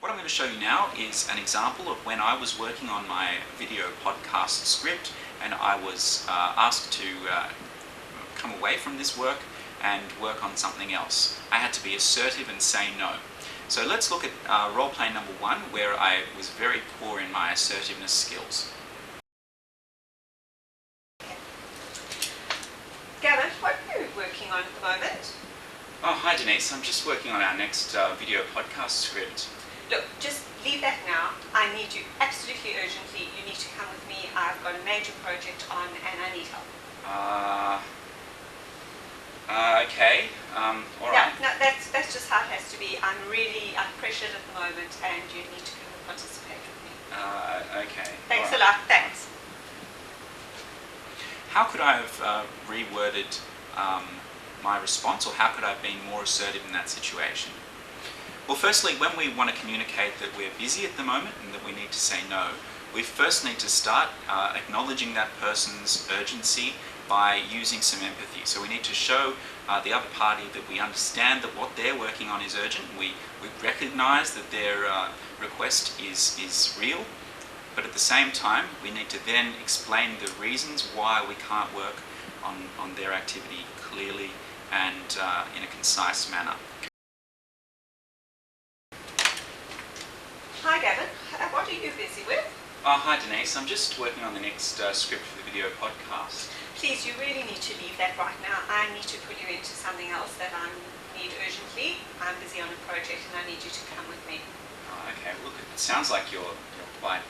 What I'm going to show you now is an example of when I was working on my video podcast script and I was asked to come away from this work and work on something else. I had to be assertive and say no. So let's look at role play number 1, where I was very poor in my assertiveness skills. Gavin, what are you working on at the moment? Oh, hi Denise. I'm just working on our next video podcast script. Look, just leave that now. I need you absolutely urgently. You need to come with me. I've got a major project on and I need help. Okay. All right. No, that's just how it has to be. I'm pressured at the moment and you need to come and participate with me. Okay. Thanks a lot. Thanks. How could I have reworded my response, or how could I have been more assertive in that situation? Well, firstly, when we want to communicate that we're busy at the moment and that we need to say no, we first need to start acknowledging that person's urgency by using some empathy. So we need to show the other party that we understand that what they're working on is urgent. We recognise that their request is real, but at the same time we need to then explain the reasons why we can't work on their activity clearly and in a concise manner. Hi Gavin, what are you busy with? Hi Denise, I'm just working on the next script for the video podcast. Please, you really need to leave that right now. I need to put you into something else that I need urgently. I'm busy on a project and I need you to come with me. Okay, look, it sounds like you're quite,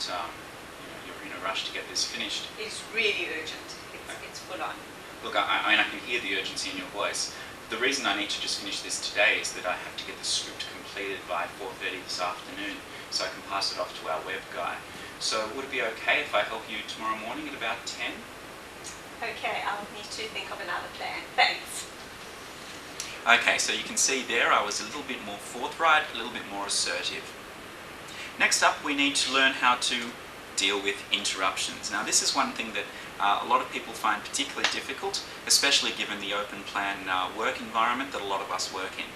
you're in a rush to get this finished. It's really urgent. It's full on. Look, I can hear the urgency in your voice. The reason I need to just finish this today is that I have to get the script completed by 4:30 this afternoon so I can pass it off to our web guy. So would it be okay if I help you tomorrow morning at about 10? Okay, I'll need to think of another plan. Thanks. Okay, so you can see there I was a little bit more forthright, a little bit more assertive. Next up, we need to learn how to deal with interruptions. Now this is one thing that a lot of people find particularly difficult, especially given the open plan work environment that a lot of us work in.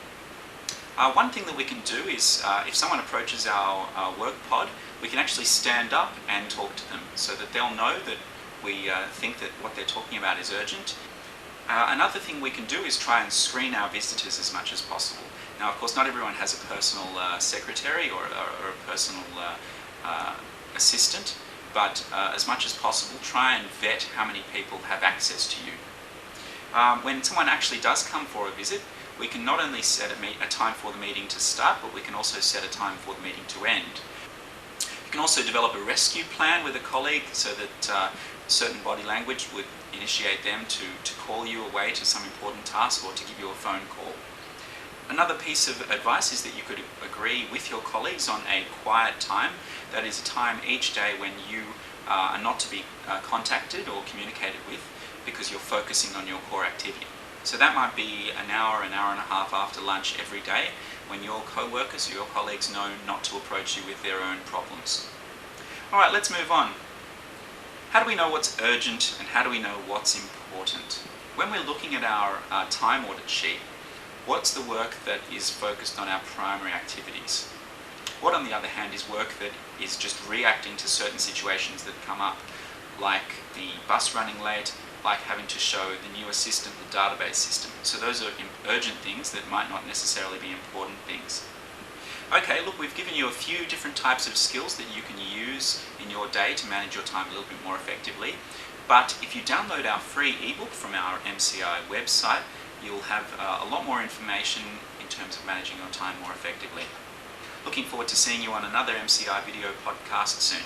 One thing that we can do is, if someone approaches our work pod, we can actually stand up and talk to them so that they'll know that we think that what they're talking about is urgent. Another thing we can do is try and screen our visitors as much as possible. Now, of course, not everyone has a personal secretary or a personal assistant, but as much as possible, try and vet how many people have access to you. When someone actually does come for a visit, we can not only set a time for the meeting to start, but we can also set a time for the meeting to end. You can also develop a rescue plan with a colleague so that certain body language would initiate them to call you away to some important task or to give you a phone call. Another piece of advice is that you could agree with your colleagues on a quiet time. That is a time each day when you are not to be contacted or communicated with because you're focusing on your core activity. So that might be an hour and a half after lunch every day when your co-workers or your colleagues know not to approach you with their own problems. Alright, let's move on. How do we know what's urgent and how do we know what's important? When we're looking at our time audit sheet, what's the work that is focused on our primary activities? What, on the other hand, is work that is just reacting to certain situations that come up, like the bus running late, like having to show the new assistant the database system. So those are urgent things that might not necessarily be important things. Okay, look, we've given you a few different types of skills that you can use in your day to manage your time a little bit more effectively. But if you download our free ebook from our MCI website, you'll have a lot more information in terms of managing your time more effectively. Looking forward to seeing you on another MCI video podcast soon.